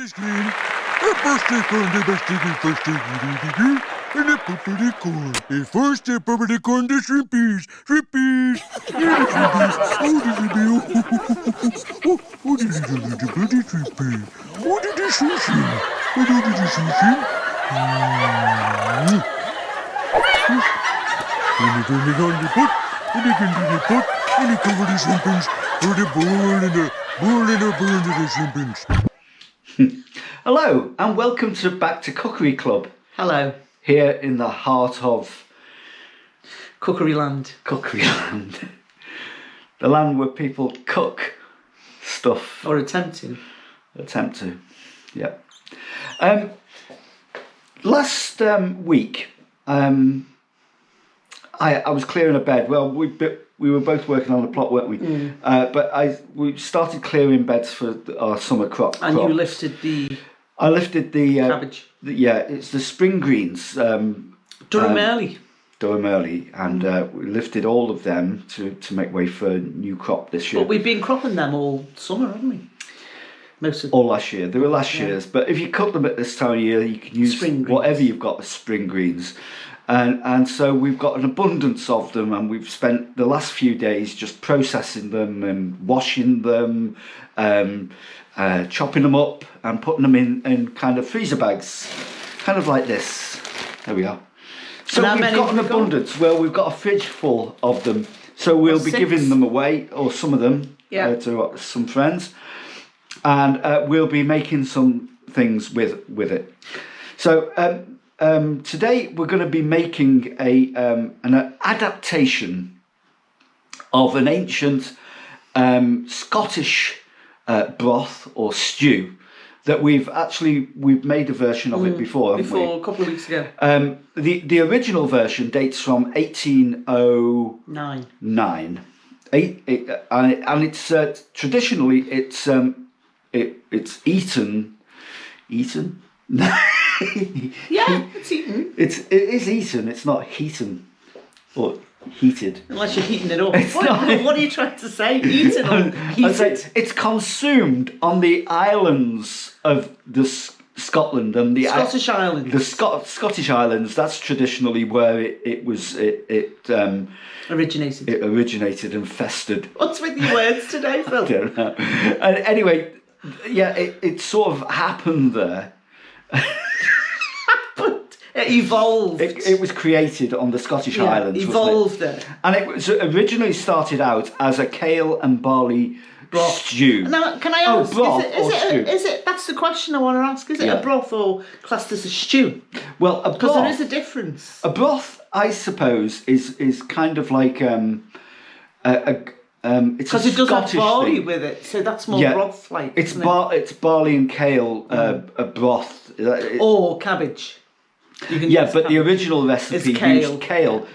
is clean. A birthday corn, the birthday corn, and a puppety corn. A first a puppety corn, the shrimpies. Yeah, the shrimpies. Oh, the shrimpy. Oh, the little bitty shrimpy. Oh, the sushi. Oh, the sushi. And the turn it on the pot, and they can do the pot, and they cover the shrimpins, or the bowl and the burn of the shrimpins. Hello and welcome to Back to Cookery Club. Hello. Here in the heart of Cookery Land. Cookery Land. The land where people cook stuff. Or attempt to. Attempt to, yeah. Last week, I was clearing a bed. Well, we were both working on the plot, weren't we? But we started clearing beds for our summer crop. And you lifted the... I lifted the... cabbage. It's the spring greens. Durham early. Durham early. And we lifted all of them to make way for a new crop this year. But we've been cropping them all summer, haven't we? Most of all last year. They were last year's. But if you cut them at this time of year, you can use whatever you've got as spring greens. And so we've got an abundance of them, and we've spent the last few days just processing them and washing them, chopping them up and putting them in kind of freezer bags, kind of like this. There we are. So we've got an abundance. Well, we've got a fridge full of them, so we'll be giving them away, or some of them, to some friends, and we'll be making some things with it. So today we're going to be making an adaptation of an ancient Scottish broth or stew that we've made a version of it before, haven't we? A couple of weeks ago. The original version dates from 1809. And it's traditionally it's eaten. Yeah, it's eaten. It is eaten. It's not heaten or heated. Unless you're heating it up. What are you trying to say? Eaten or heated? It's consumed on the islands of the Scotland and the Scottish Islands. The Scottish Islands. That's traditionally where it originated. It originated and festered. What's with your words today, Phil? I don't know. And anyway, yeah, it sort of happened there. It evolved. It was created on the Scottish Islands. Evolved there. And it was originally started out as a kale and barley stew. Now, can I ask? Broth is it? That's the question I want to ask. Is it a broth or classed as a stew? Well, a broth. Because there is a difference. A broth, I suppose, is kind of like it's because it does have barley with it, so that's more broth-like. It's barley and kale, a broth, or cabbage. But the original recipe used kale.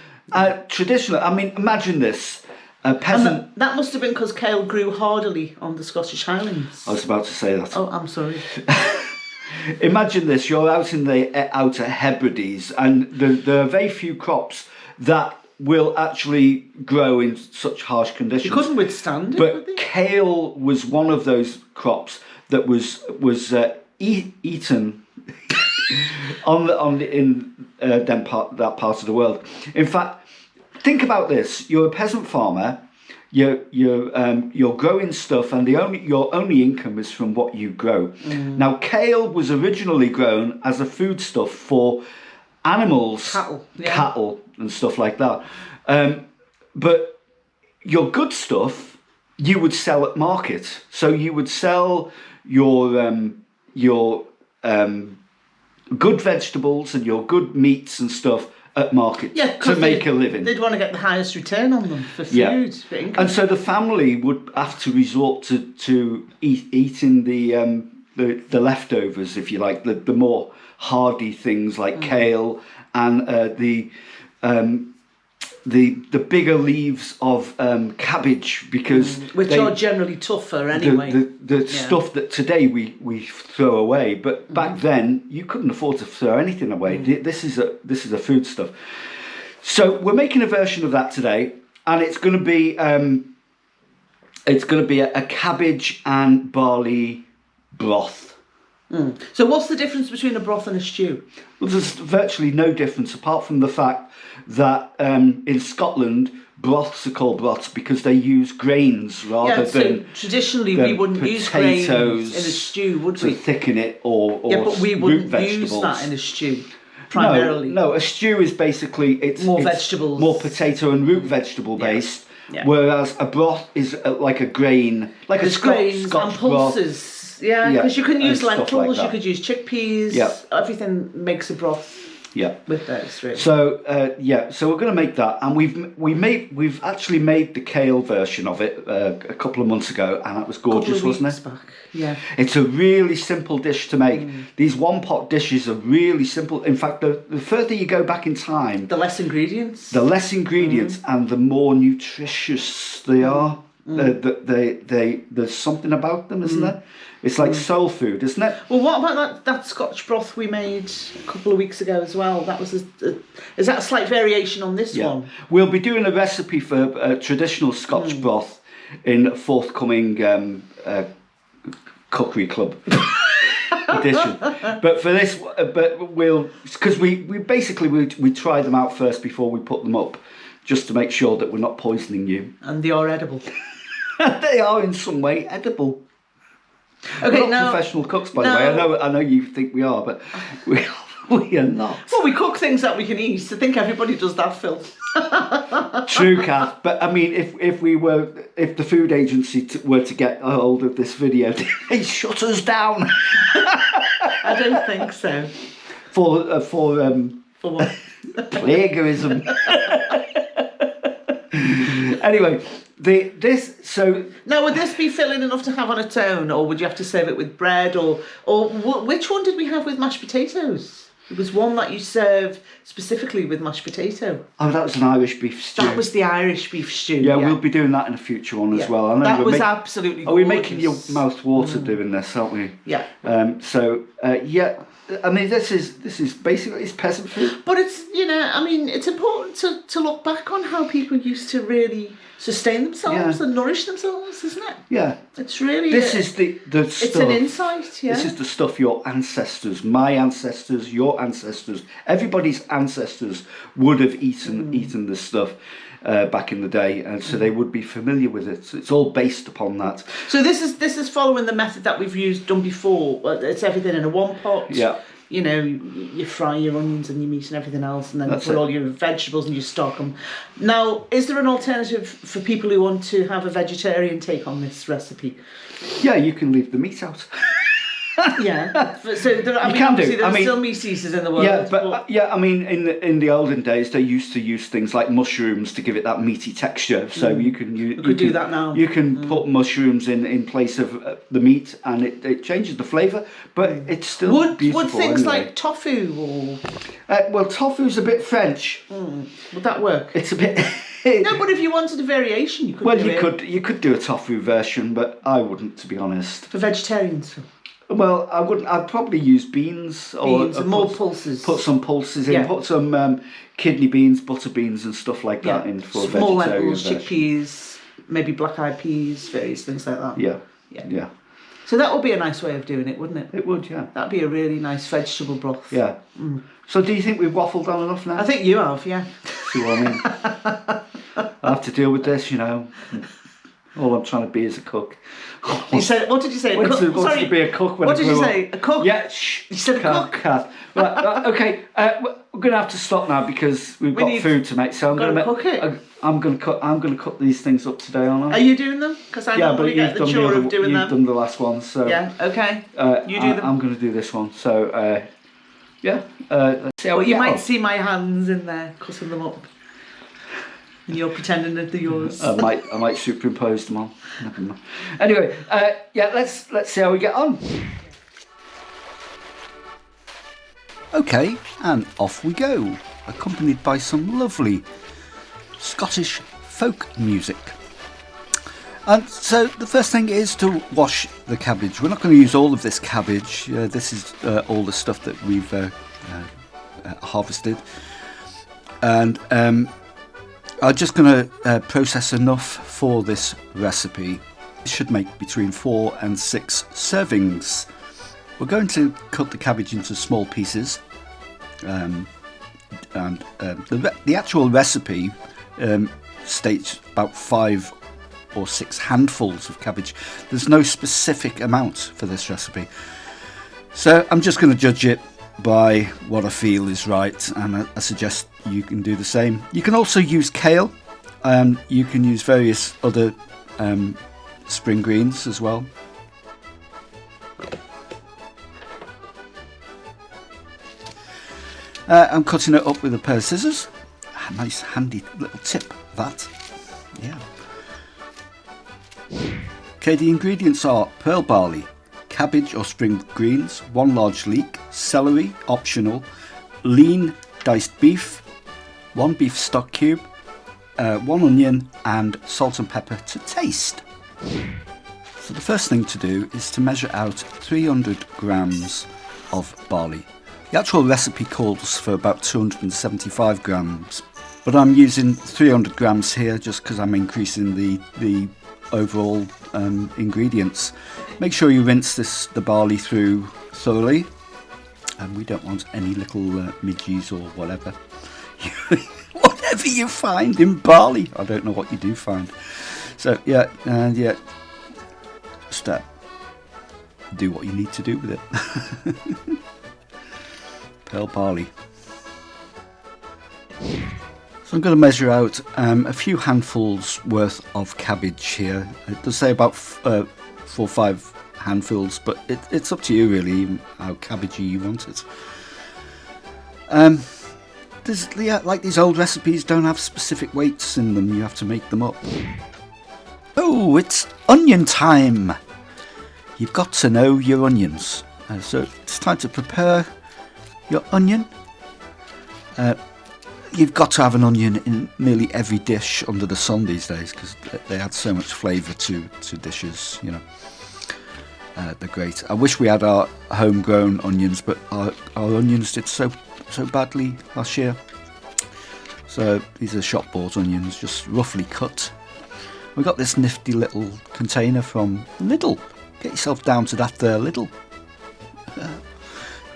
Traditionally, I mean, imagine this: a peasant. And that must have been because kale grew hardily on the Scottish Highlands. I was about to say that. Oh, I'm sorry. Imagine this: you're out in the Outer Hebrides, and there are very few crops that will actually grow in such harsh conditions. You couldn't withstand it. But kale was one of those crops that was eaten that part of the world. In fact, think about this: you're a peasant farmer. You're growing stuff, and your only income is from what you grow. Now, kale was originally grown as a foodstuff for animals, cattle and stuff like that. But your good stuff you would sell at market. So you would sell your good vegetables and your good meats and stuff at market to make a living. They'd want to get the highest return on them for food. For income. And so the family would have to resort to eating the leftovers, if you like, the more hardy things like kale and the bigger leaves of cabbage, because which are generally tougher anyway. The stuff that today we throw away, but back then you couldn't afford to throw anything away. This is a food stuff. So we're making a version of that today, and it's going to be a cabbage and barley broth. So what's the difference between a broth and a stew? Well, there's virtually no difference apart from the fact that in Scotland, broths are called broths because they use grains rather than. Traditionally, we wouldn't use grains in a stew, would we? To thicken it or but we wouldn't root use vegetables. that in a stew. Primarily. No, a stew is basically it's vegetables, more potato and root vegetable based. Yeah. Whereas a broth is like a grain, like a Scotch and broth. pulses. Yeah, because you can use lentils, like you could use chickpeas. Yeah. Everything makes a broth. Yeah. With those, really. So so we're going to make that, and we've actually made the kale version of it a couple of months ago, and that was gorgeous, wasn't it? Back. Yeah. It's a really simple dish to make. These one pot dishes are really simple. In fact, the further you go back in time, the less ingredients. And the more nutritious they are. There's something about them, isn't there? It's like soul food, isn't it? Well, what about that Scotch broth we made a couple of weeks ago as well? That was is that a slight variation on this one? We'll be doing a recipe for traditional Scotch broth in a forthcoming cookery club edition. But for this, because we basically try them out first before we put them up, just to make sure that we're not poisoning you. And they are edible. They are in some way edible. Okay, we're not professional cooks, by the way. I know you think we are, but we are not. Well, we cook things that we can eat. I think everybody does that, Phil. True, Kath. But I mean, if the food agency were to get a hold of this video, they shut us down. I don't think so. For what? Plagiarism. Anyway. Now, would this be filling enough to have on its own, or would you have to serve it with bread, or which one did we have with mashed potatoes? It was one that you served specifically with mashed potato. Oh, that was an Irish beef stew. That was the Irish beef stew. Yeah, we'll be doing that in a future one as well. I know that was absolutely gorgeous. Are we making your mouth water doing this, aren't we? Yeah. I mean, this is basically it's peasant food. But it's it's important to look back on how people used to really sustain themselves and nourish themselves, isn't it? Yeah. It's really is the stuff. It's an insight, yeah. This is the stuff your ancestors, my ancestors, your ancestors, everybody's ancestors would have eaten this stuff back in the day, and so they would be familiar with it. So it's all based upon that. So this is following the method that we've done before. It's everything in a one pot. Yeah. You know, you fry your onions and your meat and everything else, and then put all your vegetables and you stock them. Now, is there an alternative for people who want to have a vegetarian take on this recipe? Yeah, you can leave the meat out. Yeah, so there are still meat eaters in the world. Yeah, but I mean, in the olden days, they used to use things like mushrooms to give it that meaty texture. So you can do that now. You can put mushrooms in place of the meat, and it changes the flavour, but it's still beautiful. Would things like tofu or? Well, tofu's a bit French. Would that work? It's a bit. No, but if you wanted a variation, you could. Well, you could do a tofu version, but I wouldn't, to be honest. For vegetarians. Well, I wouldn't. I'd probably use beans or more pulses. Put some pulses in. Put some kidney beans, butter beans, and stuff like that in for a vegetarian lentils, chickpeas, maybe black-eyed peas, various things like that. Yeah. So that would be a nice way of doing it, wouldn't it? It would, yeah. That'd be a really nice vegetable broth. Yeah. So do you think we've waffled on enough now? I think you have, yeah. See what I mean? I have to deal with this, you know. All I'm trying to be is a cook. You said, what did you say? I wanted to be a cook when what did you say? A cook? Yeah, shh. You said a cook? Kath. Right, okay, we're going to have to stop now because we've got food to make. So I'm going to cook it. I'm going to cut these things up today, aren't I? Are you doing them? Because I normally get the chore of doing them. You've done the last one, so yeah. Okay. You do them. I'm going to do this one. So let's see how we get on. You might see my hands in there cutting them up. And you're pretending that they're yours. I might superimpose them on. Never mind. Anyway, let's see how we get on. Okay, and off we go, accompanied by some lovely Scottish folk music. And so the first thing is to wash the cabbage. We're not going to use all of this cabbage. This is all the stuff that we've harvested, and I'm just going to process enough for this recipe. It should make between 4 and 6 servings. We're going to cut the cabbage into small pieces, and the actual recipe states about 5 or 6 handfuls of cabbage. There's no specific amount for this recipe, so I'm just going to judge it by what I feel is right, and I suggest you can do the same. You can also use kale, and you can use various other spring greens as well. I'm cutting it up with a pair of scissors. A nice handy little tip, that. Yeah. Okay, the ingredients are pearl barley, cabbage or spring greens, 1 large leek, celery, optional, lean diced beef, 1 beef stock cube, 1 onion, and salt and pepper to taste. So the first thing to do is to measure out 300 grams of barley. The actual recipe calls for about 275 grams, but I'm using 300 grams here just because I'm increasing the overall ingredients. Make sure you rinse the barley through thoroughly, and we don't want any little midges or whatever. Whatever you find in barley. I don't know what you do find. So yeah, just do what you need to do with it. Pearl barley. So I'm going to measure out a few handfuls worth of cabbage here. It does say about 4 or 5 handfuls, but it's up to you really how cabbagey you want it. Like these old recipes don't have specific weights in them, you have to make them up. Oh, it's onion time! You've got to know your onions. So it's time to prepare your onion. You've got to have an onion in nearly every dish under the sun these days because they add so much flavour to dishes, you know. They're great. I wish we had our homegrown onions, but our onions did so badly last year. So these are shop bought onions, just roughly cut. We got this nifty little container from Lidl. Get yourself down to that there, Lidl.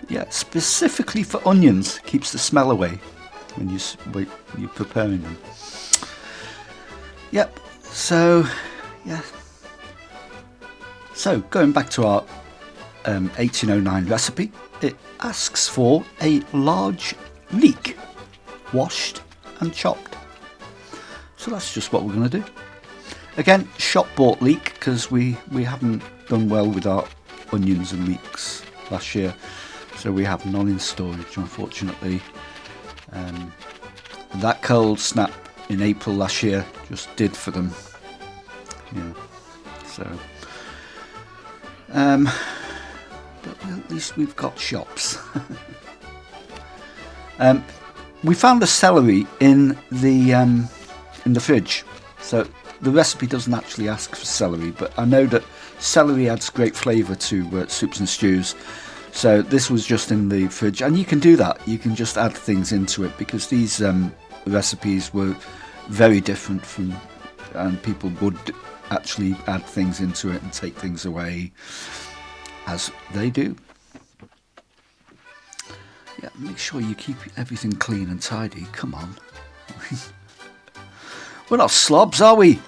Yeah, specifically for onions, keeps the smell away when you're preparing them. Yep. So yeah. So going back to our 1809 recipe, it asks for a large leek, washed and chopped. So that's just what we're going to do. Again, shop bought leek because we haven't done well with our onions and leeks last year, so we have none in storage, unfortunately. That cold snap in April last year just did for them. Yeah. So but at least we've got shops. We found a celery in the fridge, so the recipe doesn't actually ask for celery, but I know that celery adds great flavour to soups and stews, so this was just in the fridge, and you can do that. You can just add things into it because these recipes were very different from, and people would actually add things into it and take things away as they do. Yeah, make sure you keep everything clean and tidy. Come on. We're not slobs, are we?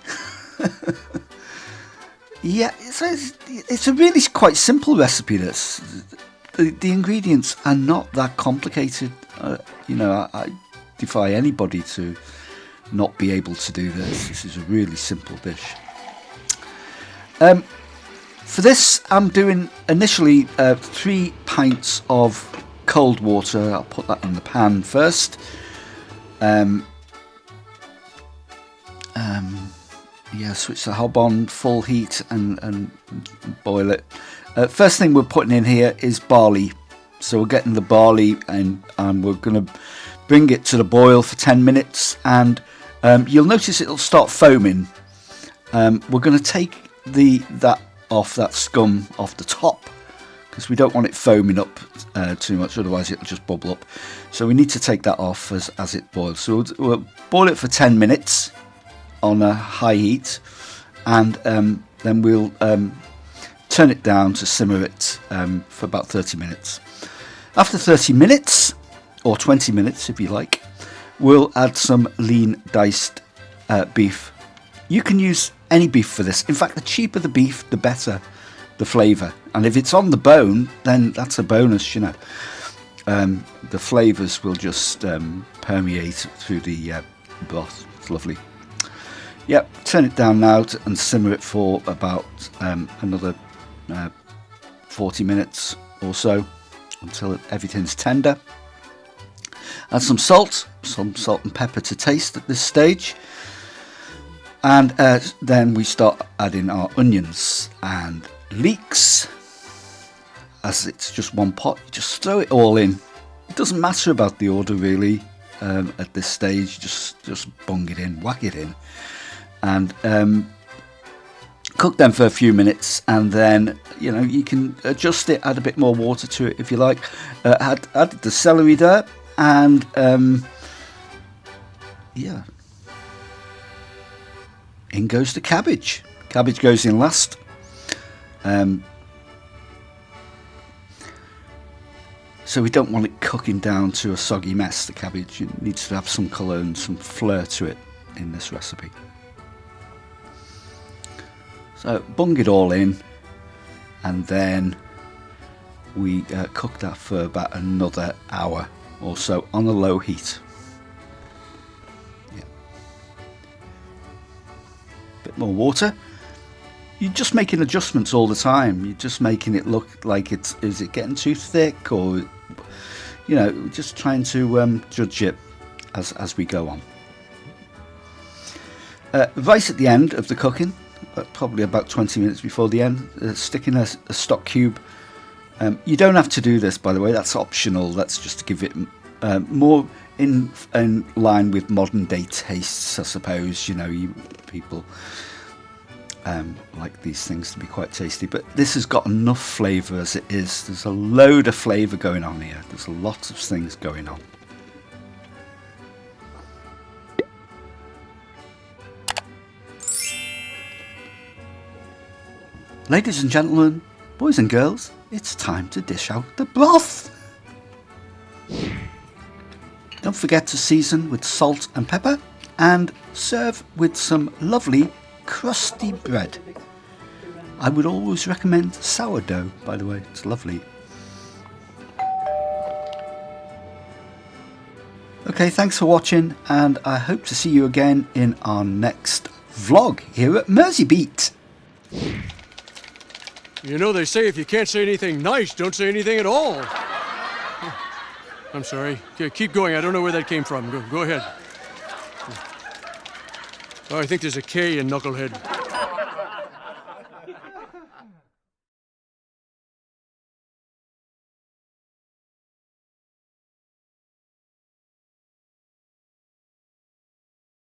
Yeah, it's a really quite simple recipe, this. The ingredients are not that complicated. You know, I defy anybody to not be able to do this. This is a really simple dish. For this, I'm doing initially 3 pints of cold water. I'll put that in the pan first. Yeah, switch the hob on full heat and boil it. First thing we're putting in here is barley. So we're getting the barley and we're going to bring it to the boil for 10 minutes, and you'll notice it'll start foaming. We're going to take that scum off the top because we don't want it foaming up too much, otherwise it'll just bubble up. So we need to take that off as it boils. So we'll boil it for 10 minutes on a high heat, and then we'll turn it down to simmer it for about 30 minutes. After 30 minutes, or 20 minutes if you like, we'll add some lean diced beef. You can use any beef for this. In fact, the cheaper the beef, the better the flavour. And if it's on the bone, then that's a bonus, you know. The flavours will just permeate through the broth. It's lovely. Yep, turn it down now and simmer it for about another 40 minutes or so until everything's tender. Add some salt and pepper to taste at this stage. And then we start adding our onions and leeks. As it's just one pot, you just throw it all in. It doesn't matter about the order really at this stage. Just bung it in, whack it in, and cook them for a few minutes. And then you can adjust it, add a bit more water to it if you like. Add the celery there, and yeah, in goes the cabbage. Cabbage goes in last. So we don't want it cooking down to a soggy mess, the cabbage. It needs to have some colour and some flavour to it in this recipe. So bung it all in, and then we cook that for about another hour or so on a low heat. Yeah. Bit more water. You're just making adjustments all the time. You're just making it look like is it getting too thick, or just trying to judge it as we go on. Right at the end of the cooking, probably about 20 minutes before the end, stick in a stock cube. You don't have to do this, by the way. That's optional. That's just to give it more in line with modern day tastes, I suppose. People like these things to be quite tasty, but this has got enough flavour as it is. There's a load of flavour going on here. There's lots of things going on. Ladies and gentlemen, boys and girls, it's time to dish out the broth. Don't forget to season with salt and pepper, and serve with some lovely crusty bread. I would always recommend sourdough, by the way. It's lovely. Okay, thanks for watching, and I hope to see you again in our next vlog here at Merseybeat. They say if you can't say anything nice, don't say anything at all. I'm sorry. Okay, keep going. I don't know where that came from. Go ahead. Oh, I think there's a K in Knucklehead.